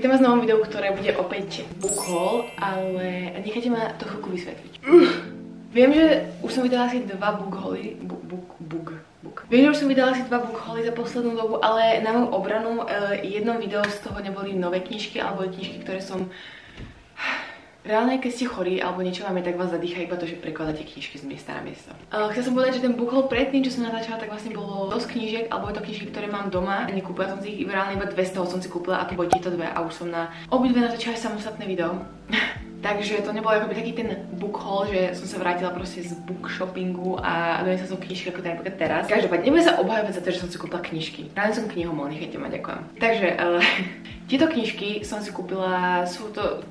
Vítam vás v novom videu, ktoré bude opäť book haul, ale nechajte ma to chvíľku vysvetliť. Viem, že už som vydala asi dva book hauly. Viem, že už som vydala asi dva book hauly za poslednú dobu, ale na moju obranu jednom videu z toho neboli nové knižky alebo knižky, ktoré som... Reálne, keď ste chorí alebo niečo máme, tak vás zadýcha iba to, že prekladáte knižky z miesta na miesto. Chcela som povedať, že ten book haul predtým, čo som natáčala, tak vlastne bolo dosť knížiek, alebo je to knižky, ktoré mám doma. Nekúpila som si ich, reálne iba 200 som si kúpila a to boli tieto dve a už som na obidve natáčala samostatné video. Takže to nebolo akoby taký ten book haul, že som sa vrátila proste z book shoppingu a donesla som knižky ako napríklad teraz. Každopádne nebudem sa obhajovať za to, že som si kúpila knižky. Reálne som knihomol, nechajte ma, ďakujem. Takže tieto knižky som si kúpila,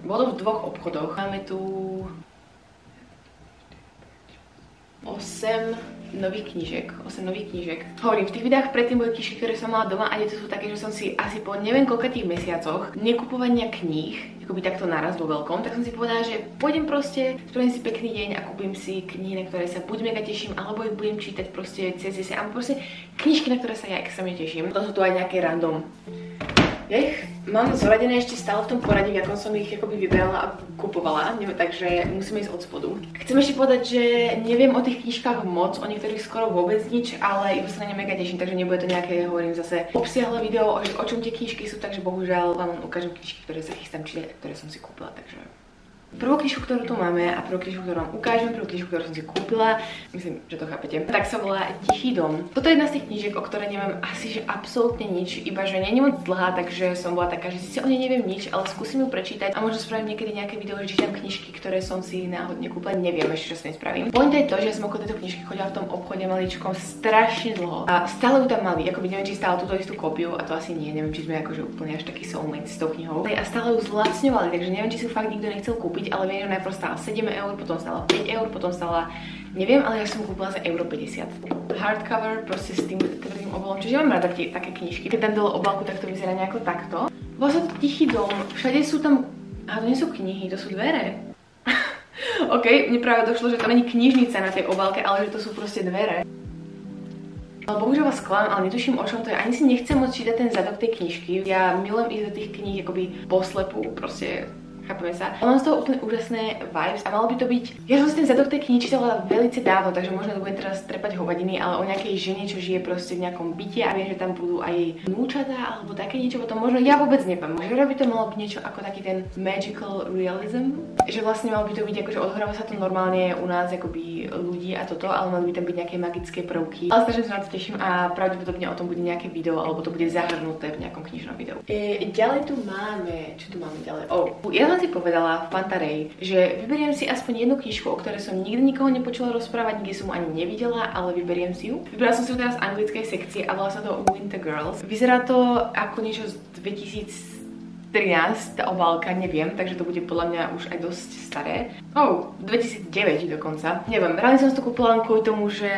bolo v dvoch obchodoch. Máme tu 8 nových knížek. Hovorím, v tých videách predtým boli knižky, ktoré som mala doma a tieto sú také, že som si asi po neviem koľkých mesiacoch nekupovania kníh, akoby takto naraz vo veľkom, tak som si povedala, že pôjdem proste, spravím si pekný deň a kúpim si knihy, na ktoré sa buď mega teším, alebo ich budem čítať proste cez jeseň, alebo proste knižky, na ktoré sa ja extrémne teším. Potom sú tu aj nejaké random. Ja ich mám zoradené ešte stále v tom poradí, v akom som ich akoby vyberala a kupovala, takže musíme ísť od spodu. Chcem ešte povedať, že neviem o tých knižkách moc, o niektorých skoro vôbec nič, ale iba sa na ne mega teším, takže nebude to nejaké, hovorím zase, obsiahle video, o čom tie knižky sú, takže bohužiaľ vám ukážem knižky, ktoré sa chystám čítať, ktoré som si kúpila, takže... Prvú knižku, ktorú tu máme a prvú knižku, ktorú vám ukážem, prvú knižku, ktorú som si kúpila, myslím, že to chápete, tak sa volá Tichý dom. Toto je jedna z tých knížiek, o ktorej neviem asi že absolútne nič, iba že nie je moc dlhá, takže som bola taká, že si o nej neviem nič, ale skúsim ju prečítať a možno spravím niekedy nejaké video, že čítam knižky, ktoré som si náhodne kúpila, neviem ešte, čo s tým spravím. Pointa je to, že som okolo tejto knižky chodila v tom obchode maličkom strašne dlho a stále ju tam mali, akoby neviem, či stále túto istú kópiu a to asi nie, neviem, či sme akože úplne až taký soulmates s tou knihou. A stále ju zlacňovali, takže neviem, či si ju fakt nikto nechcel kúpiť, ale viem, že najprv stála 7 eur, potom stála 5 eur, potom stála, neviem, ale ja som kúpila za euro 50. Hardcover, proste s tým tvrdým obalom, čiže mám rada také knižky. Keď tam dole obálku, tak to vyzerá nejako takto. Bol sa to Tichý dom, všade sú tam, to nie sú knihy, to sú dvere. OK, mne práve došlo, že to není knižnica na tej obálke, ale že to sú proste dvere. Bohužiaľ vás sklamám, ale netuším, o čom to je. Ani si nechcem moc čítať ten zadok tej knižky. Ja milujem ísť do tých kníh akoby poslepu, proste chápeme sa. Mám z toho úplne úžasné vibes a malo by to byť... Ja som si ten zadok tej knihy čítala veľmi dávno, takže možno to budem teraz trepať hovadiny, ale o nejakej žene, čo žije proste v nejakom byte a viem, že tam budú aj jej vnúčatá alebo také niečo, potom možno ja vôbec neviem. Možno by to malo byť niečo ako taký ten magical realism, že vlastne malo by to byť akože odhráva sa to normálne u nás akoby ľudí a toto, ale mali by tam byť nejaké magické prvky. Ale strašne sa na to teším a pravdepodobne o tom bude nejaké video alebo to bude zahrnuté v nejakom knižnom videu. Ďalej tu máme, čo tu máme ďalej? Ja som si povedala v Pantarej, že vyberiem si aspoň jednu knižku, o ktorej som nikdy nikoho nepočula rozprávať, nikdy som mu ani nevidela, ale vyberiem si ju. Vybrala som si ju teraz z anglickej sekcie a volá sa to Winter Girls. Vyzerá to ako niečo z 2013, tá obálka, neviem, takže to bude podľa mňa už aj dosť staré. 2009 dokonca. Neviem, reálne som si to kúpila len kvôli tomu, že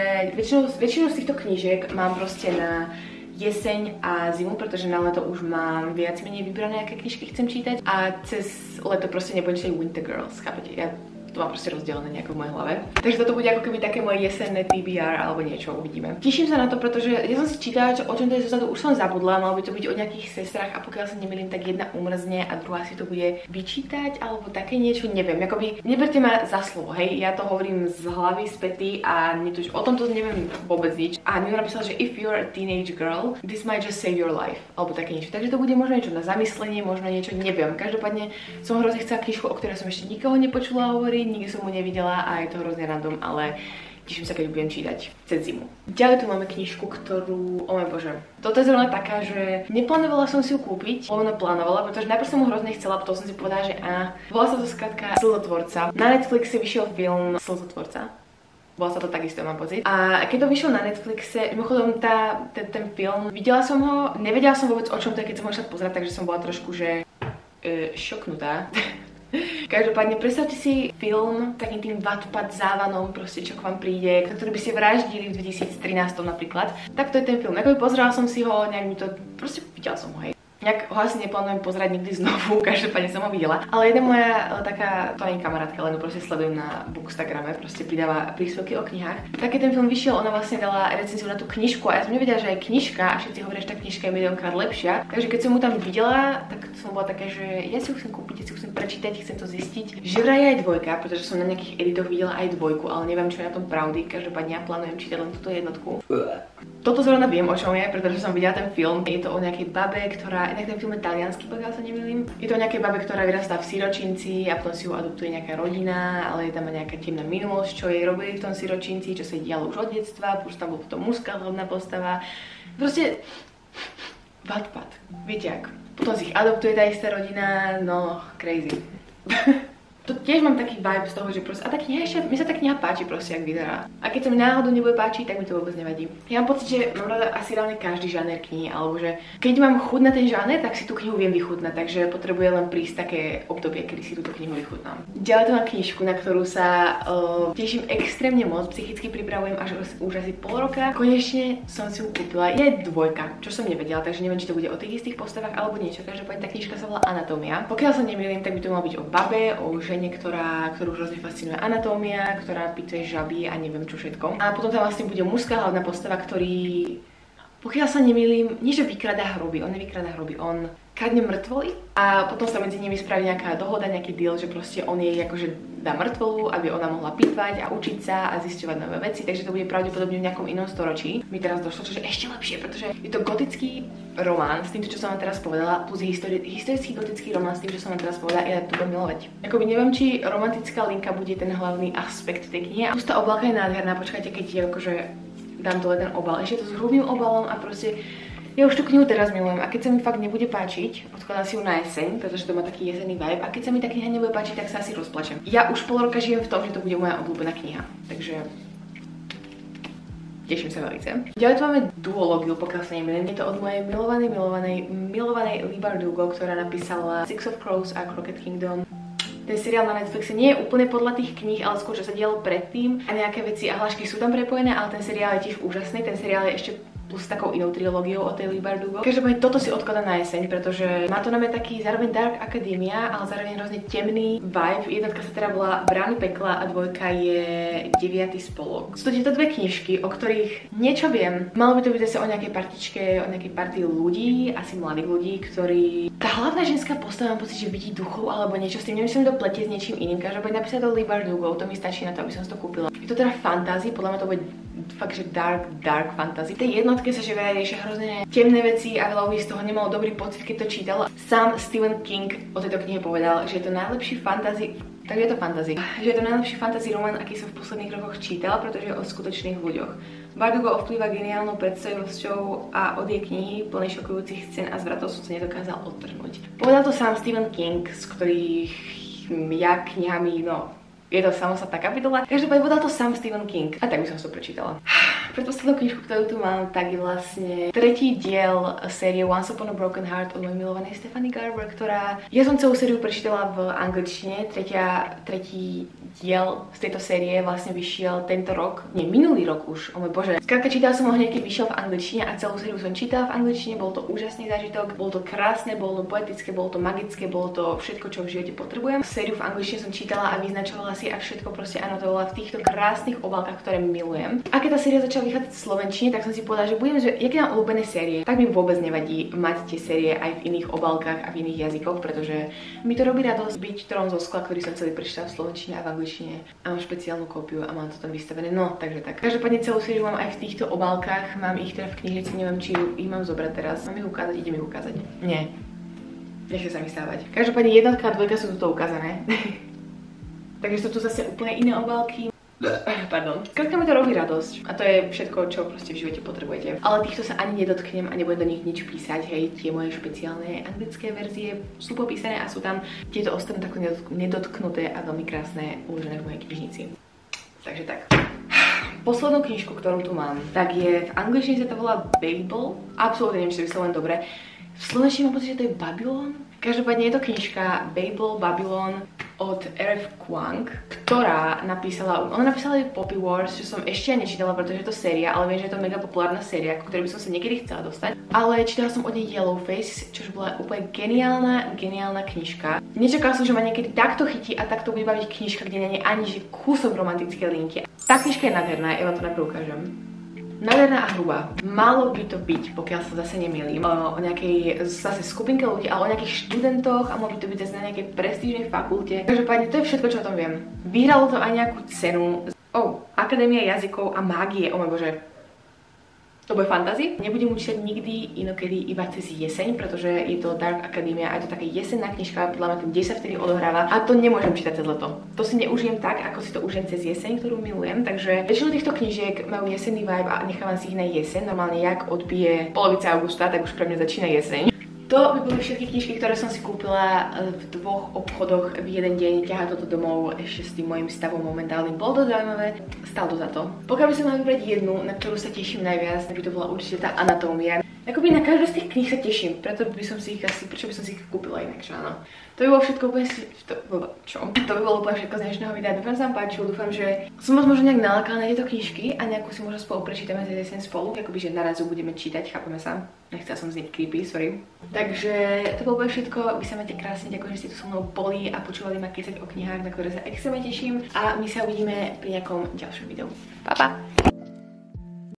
väčšinu z týchto knížiek mám proste na jeseň a zimu, pretože na leto už mám viac menej vybrané, aké knižky chcem čítať a cez leto proste nebudem čítať Winter Girls, chápete? Ja to mám proste rozdelené nejako v mojej hlave. Takže toto bude ako keby také moje jesenné TBR alebo niečo, uvidíme. Teším sa na to, pretože ja som si čítala, o čom to je zozadu, už som zabudla, malo by to byť o nejakých sestrách a pokiaľ sa nemýlim, tak jedna umrzne a druhá si to bude vyčítať alebo také niečo, neviem. Akoby neberte ma za slovo, hej, ja to hovorím z hlavy, z pety a o tomto neviem vôbec nič. A niekto napísal, že if you're a teenage girl, this might just save your life alebo také niečo. Takže to bude možno niečo na zamyslenie, možno niečo, neviem. Každopádne som hrozne chcela knižku, o ktorej som ešte nikoho nepočula hovoriť. Nikdy som mu nevidela a je to hrozne random, ale teším sa, keď budem čítať cez zimu. Ďalej tu máme knižku, ktorú, oh môj bože, toto je zrovna taká, že neplánovala som si ju kúpiť, ono plánovala, pretože najprv som mu hrozne chcela, potom som si povedala, že volá sa to skrátka Slzotvorca. Na Netflixe vyšiel film Slzotvorca. Bola sa to takisto, mám pocit. A keď to vyšlo na Netflixe, mimochodom ten film, videla som ho, nevedela som vôbec o čom to je, keď som ho išla pozerať, takže som bola trošku, že šoknutá. Každopádne, predstavte si film takým tým Wattpad závanom, proste čo k vám príde, ktorý by ste vraždili v 2013 napríklad. Tak to je ten film. Akoby pozerala som si ho, nejak mi to, proste videla som ho, hej. Nejak ho asi neplánujem pozerať nikdy znovu, každopádne som ho videla. Ale jedna moja taká, to ani kamarátka, len proste sledujem na Bookstagrame, proste pridáva príspevky o knihách. Tak keď ten film vyšiel, ona vlastne dala recenziu na tú knižku a ja som nevedela, že aj knižka a všetci hovoria, že tá knižka je miliónkrát lepšia. Takže keď som mu tam videla, tak som bola taká, že ja si ju chcem kúpiť, ja si ju chcem prečítať, chcem to zistiť. Že vraj je aj dvojka, pretože som na nejakých editoch videla aj dvojku, ale neviem, čo je na tom pravdy. Každopádne ja plánujem čítať len túto jednotku. Toto zrovna viem, o čom je, pretože som videla ten film. Je to o nejakej babe, ktorá, inak ten film je taliansky, pokiaľ sa nemýlim. Je to o nejakej babe, ktorá vyrastá v siročinci a potom si ju adoptuje nejaká rodina, ale je tam aj nejaká temná minulosť, čo jej robili v tom siročinci, čo sa dialo už od detstva, plus tam bol potom mužská hlavná postava. Proste Wattpad, viete jak. Potom si ich adoptuje tá istá rodina, no crazy. To tiež mám taký vibe z toho, že proste, a tá kniha ešte, mi sa tá kniha páči proste, jak vyzerá. A keď sa mi náhodou nebude páčiť, tak mi to vôbec nevadí. Ja mám pocit, že mám rada asi reálne každý žáner knihy, alebo že keď mám chuť na ten žáner, tak si tú knihu viem vychutnať, takže potrebuje len prísť také obdobie, kedy si túto knihu vychutnám. Ďalej tu mám knižku, na ktorú sa teším extrémne moc, psychicky pripravujem až už asi pol roka. Konečne som si ju kúpila. Je dvojka, čo som nevedela, takže neviem, či to bude o tých istých postavách alebo niečo. Každopádne tá knižka sa volá Anatómia. Pokiaľ sa nemýlim, tak by to malo byť o babe, o žene, ktorú už hrozne fascinuje anatómia, ktorá pituje žaby a neviem čo všetko. A potom tam vlastne bude mužská hlavná postava, ktorý, pokiaľ sa nemýlim, nie že vykradá hroby, on nevykradá hroby, on kradne mŕtvoly a potom sa medzi nimi spraví nejaká dohoda, nejaký deal, že proste on jej akože dá mŕtvolu, aby ona mohla pitvať a učiť sa a zisťovať nové veci, takže to bude pravdepodobne v nejakom inom storočí. Mi teraz došlo, čo je ešte lepšie, pretože je to gotický román s týmto, čo som vám teraz povedala, plus historický gotický román s tým, čo som vám teraz povedala, ja to budem milovať. Akoby neviem, či romantická linka bude ten hlavný aspekt tej knihy. Plus tá obálka je nádherná, počkajte, keď je akože dám dole ten obal, ešte to s hrubým obalom a proste ja už tú knihu teraz milujem a keď sa mi fakt nebude páčiť, odkladám si ju na jeseň, pretože to má taký jesenný vibe a keď sa mi tá kniha nebude páčiť, tak sa asi rozplačem. Ja už pol roka žijem v tom, že to bude moja obľúbená kniha, takže teším sa veľmi. Ďalej tu máme duológiu, pokiaľ sa nemýlim. Je to od mojej milovanej Leigh Bardugo, ktorá napísala Six of Crows a Crooked Kingdom. Ten seriál na Netflixe nie je úplne podľa tých kníh, ale skôr čo sa dialo predtým a nejaké veci a hlášky sú tam prepojené, ale ten seriál je tiež úžasný. Ten seriál je ešte plus takou inou trilógiou o tej Leigh Bardugo. Každopádne toto si odkladám na jeseň, pretože má to na mňa taký zároveň Dark Academia, ale zároveň hrozne temný vibe. Jednotka sa teda volá Brány pekla a dvojka je 9. spolok. Sú to tieto dve knižky, o ktorých niečo viem. Malo by to byť zase o nejakej partičke, o nejakej partii ľudí, asi mladých ľudí, ktorí... Tá hlavná ženská postava, mám pocit, že vidí duchov alebo niečo s tým, nemyslím to pletie s niečím iným. Každopádne napísať to Leigh Bardugo, to mi stačí na to, aby som to kúpila. Je to teda fantasy, podľa mňa to bude fakt, že dark fantasy. V tej jednotke sa že veľa riešia hrozne temné veci a veľa ľudí z toho nemalo dobrý pocit, keď to čítalo. Sám Stephen King o tejto knihe povedal, že je to najlepší fantasy, tak je to fantasy, že je to najlepší fantasy román, aký som v posledných rokoch čítal, pretože je o skutočných ľuďoch. Bardugo ovplyvá geniálnou predstavivosťou a od jej knihy plnej šokujúcich scén a zvratov som sa nedokázal odtrhnúť. Povedal to sám Stephen King, z ktorých ja knihami, no je to samostatná kapitola. Každopádne povedal to sám Stephen King. A tak by som to prečítala. Predposlednú knižku, ktorú tu mám, tak je vlastne tretí diel série Once Upon a Broken Heart od mojej milovanej Stephanie Garber, ktorá... Ja som celú sériu prečítala v angličtine. Tretí diel z tejto série vlastne vyšiel tento rok. Nie, minulý rok už. O môj bože. Skrátka čítala som ho hneď, keď vyšiel v angličtine a celú sériu som čítala v angličtine. Bol to úžasný zážitok, bolo to krásne, bolo to poetické, bolo to magické, bolo to všetko, čo v živote potrebujem. Sériu v angličtine som čítala a vyznačovala si a všetko proste anotovala v týchto krásnych obálkach, ktoré milujem. A keď tá séria začala vychádzať v slovenčine, tak som si povedala, že budem, že jaké mám obľúbené série, tak mi vôbec nevadí mať tie série aj v iných obálkach a v iných jazykoch, pretože mi to robí radosť byť Trón zo skla, ktorý som celý prečítala v slovenčine a v angličtine. A mám špeciálnu kópiu a mám to tam vystavené. No, takže tak. Každopádne celú sériu mám aj v týchto obálkach, mám ich teda v knižnici, neviem, či ich mám zobrať teraz. Mám ich ukázať, idem ich ukázať. Nie. Nechce sa mi stávať. Každopádne jednotka a dvojka sú tu ukázané. Takže sú tu zase úplne iné obálky. Pardon. Skrátka mi to robí radosť. A to je všetko, čo proste v živote potrebujete. Ale týchto sa ani nedotknem a nebudem do nich nič písať. Hej, tie moje špeciálne anglické verzie sú popísané a sú tam tieto ostatné takto nedotknuté a veľmi krásne uložené v mojej knižnici. Takže tak. Poslednú knižku, ktorú tu mám, tak je v angličtine sa to volá Babel. Absolútne neviem, či to vyslovujem dobre. V slovenčine mám pocit, že to je Babylon. Každopádne je to knižka Babel, Babylon od R.F. Kuang, ktorá napísala ju Poppy Wars, čo som ešte nečítala, pretože je to séria, ale viem, že je to mega populárna séria, ku ktorej by som sa niekedy chcela dostať. Ale čítala som od nej Yellowface, čo bola úplne geniálna knižka. Nečakala som, že ma niekedy takto chytí a takto bude baviť knižka, kde nie je ani že kúsok romantické linky. Tá knižka je nádherná, ja vám to najprv ukážem. Nádherná a hrubá. Malo by to byť, pokiaľ sa zase nemýlim, o nejakej zase skupinke ľudí, ale o nejakých študentoch a mohlo by to byť zase na nejakej prestížnej fakulte. Každopádne to je všetko, čo o tom viem. Vyhralo to aj nejakú cenu. Akadémia jazykov a mágie, môj bože. To bude fantasy. Nebudem čítať nikdy inokedy iba cez jeseň, pretože je to Dark Academia a je to taká jesenná knižka, podľa mňa ten deň sa vtedy odohráva a to nemôžem čítať cez leto. To si neužijem tak, ako si to užijem cez jeseň, ktorú milujem, takže väčšinu týchto knižiek majú jesenný vibe a nechávam si ich na jeseň. Normálne jak odbije polovica augusta, tak už pre mňa začína jeseň. To by boli všetky knižky, ktoré som si kúpila v 2 obchodoch v jeden deň. Ťahať toto domov ešte s tým mojím stavom momentálnym. Bolo to zaujímavé, stálo to za to. Pokiaľ by som mala vybrať jednu, na ktorú sa teším najviac, tak by to bola určite tá Anatómia. Akoby na každú z tých kníh sa teším, preto by som si ich prečo by som si ich kúpila inak, čo áno. To by bolo všetko úplne To by bolo úplne všetko z dnešného videa. Dúfam, že sa vám páčilo, dúfam, že som vás možno nejak nalákala na tieto knižky a nejakú si možno spolu prečítame cez jeseň spolu, akoby že narazu budeme čítať, chápeme sa. Nechcela som znieť creepy, sorry. Takže to bolo všetko, vy sa máte krásne, ďakujem, že ste tu so mnou boli a počúvali ma kecať o knihách, na ktoré sa extrémne teším a my sa uvidíme pri nejakom ďalšom videu. Pa pa!